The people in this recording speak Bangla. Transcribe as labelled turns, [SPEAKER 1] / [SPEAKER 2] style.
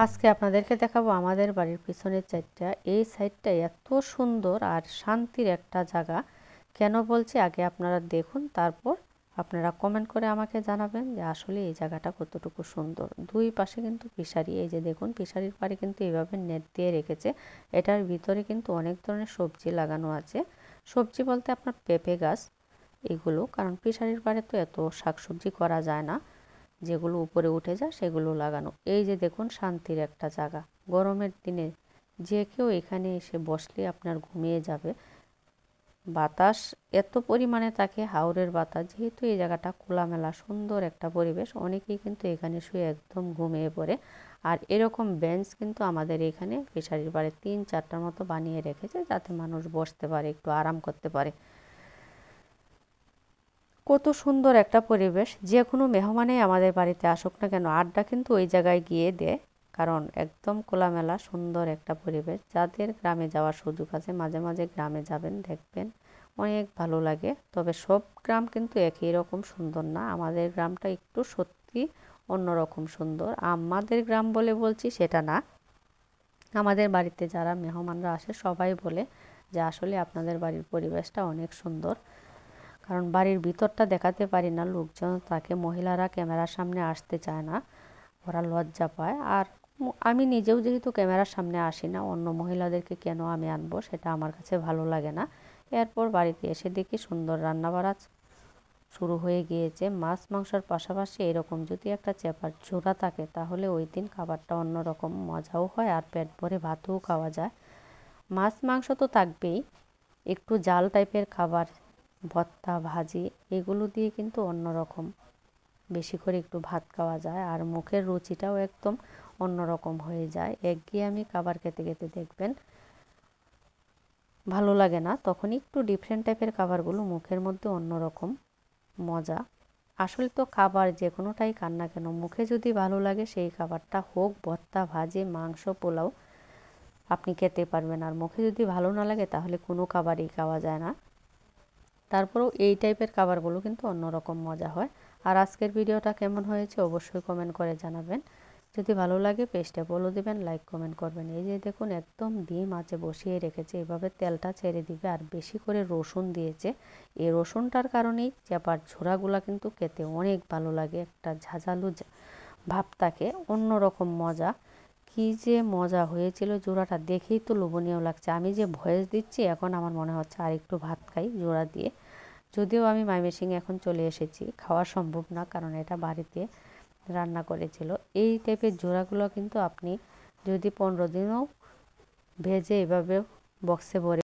[SPEAKER 1] আজকে আপনাদেরকে দেখাবো আমাদের বাড়ির পিছনের সাইডটা। এই সাইডটা এত সুন্দর আর শান্তির একটা জায়গা। কেন বলছি আগে আপনারা দেখুন, তারপর আপনারা কমেন্ট করে আমাকে জানাবেন যে আসলে এই জায়গাটা কতটুকু সুন্দর। দুই পাশে কিন্তু ফিশারি, এই যে দেখুন ফিশারির পাড়ে কিন্তু এইভাবে নেট দিয়ে রেখেছে। এটার ভিতরে কিন্তু অনেক ধরনের সবজি লাগানো আছে। সবজি বলতে আপনার পেঁপে গাছ এগুলো, কারণ ফিশারির পাড়ে তো এত শাকসবজি করা যায় না, যেগুলো উপরে উঠে যায় সেগুলো লাগানো। এই যে দেখুন শান্তির একটা জায়গা। গরমের দিনে যে কেউ এখানে এসে বসলে আপনার ঘুমিয়ে যাবে। বাতাস এত পরিমাণে থাকে, হাওরের বাতাস, যেহেতু এই জায়গাটা খোলামেলা সুন্দর একটা পরিবেশ, অনেকেই কিন্তু এখানে শুয়ে একদম ঘুমিয়ে পড়ে। আর এরকম বেঞ্চ কিন্তু আমাদের এখানে ফিশারির পাড়ে 3-4টার মতো বানিয়ে রেখেছে, যাতে মানুষ বসতে পারে, একটু আরাম করতে পারে। কত সুন্দর একটা পরিবেশ। যে কোনো মেহমানেই আমাদের বাড়িতে আসুক না কেন, আড্ডা কিন্তু ওই জায়গায় গিয়ে দেয়, কারণ একদম খোলামেলা সুন্দর একটা পরিবেশ। যাদের গ্রামে যাওয়ার সুযোগ আছে মাঝে মাঝে গ্রামে যাবেন, দেখবেন অনেক ভালো লাগে। তবে সব গ্রাম কিন্তু একই রকম সুন্দর না, আমাদের গ্রামটা একটু সত্যি অন্যরকম সুন্দর। আমাদের গ্রাম বলে বলছি সেটা না, আমাদের বাড়িতে যারা মেহমানরা আসে সবাই বলে যে আসলে আপনাদের বাড়ির পরিবেশটা অনেক সুন্দর। কারণ বাড়ির ভিতরটা দেখাতে পারি না, লোকজন থাকে, মহিলারা ক্যামেরার সামনে আসতে চায় না, ওরা লজ্জা পায়। আর আমি নিজেও যেহেতু ক্যামেরার সামনে আসি না, অন্য মহিলাদেরকে কেন আমি আনবো, সেটা আমার কাছে ভালো লাগে না। এরপর বাড়িতে এসে দেখি সুন্দর রান্নাবাড়া শুরু হয়ে গিয়েছে। মাছ মাংসর পাশাপাশি এরকম যদি একটা চেপার ঝোড়া থাকে, তাহলে ওই দিন খাবারটা অন্যরকম মজাও হয় আর পেট ভরে ভাতও খাওয়া যায়। মাছ মাংস তো থাকবেই, একটু জাল টাইপের খাবার, ভর্তা ভাজি, এগুলো দিয়ে কিন্তু অন্যরকম বেশি করে একটু ভাত খাওয়া যায়, আর মুখের রুচিটাও একদম অন্যরকম হয়ে যায়। একঘেয়েমি খাবার খেতে খেতে দেখবেন ভালো লাগে না, তখন একটু ডিফারেন্ট টাইপের খাবারগুলো মুখের মধ্যে অন্যরকম মজা। আসলে তো খাবার যে কোনোটাই খান না কেন, মুখে যদি ভালো লাগে সেই খাবারটা হোক ভর্তা ভাজি মাংস পোলাও, আপনি খেতে পারবেন। আর মুখে যদি ভালো না লাগে তাহলে কোনো খাবারই খাওয়া যায় না। তারপরেও এই টাইপের খাবারগুলো কিন্তু অন্যরকম মজা হয়। আর আজকের ভিডিওটা কেমন হয়েছে অবশ্যই কমেন্ট করে জানাবেন। যদি ভালো লাগে পেজটা ফলো দিবেন, লাইক কমেন্ট করবেন। এই যে দেখুন একদম ডিম আছে বসিয়ে রেখেছে, এভাবে তেলটা ছেড়ে দিবে, আর বেশি করে রসুন দিয়েছে। এই রসুনটার কারণেই চেপার ঝোড়াগুলা কিন্তু খেতে অনেক ভালো লাগে, একটা ঝাঁঝালু ভাব থাকে, অন্যরকম মজা। কি যে মজা হয়েছিল, জোড়াটা দেখেই তো লোভনীয় লাগছে। আমি যে ভয়েস দিচ্ছি এখন আমার মনে হচ্ছে আর একটু ভাত খাই জোড়া দিয়ে। যদিও আমি ময়মনসিংহে এখন চলে এসেছি, খাওয়া সম্ভব না, কারণ এটা বাড়িতে রান্না করেছিল। এই টাইপের জোড়াগুলো কিন্তু আপনি যদি 15 দিনও ভেজে এভাবে বক্সে ভরে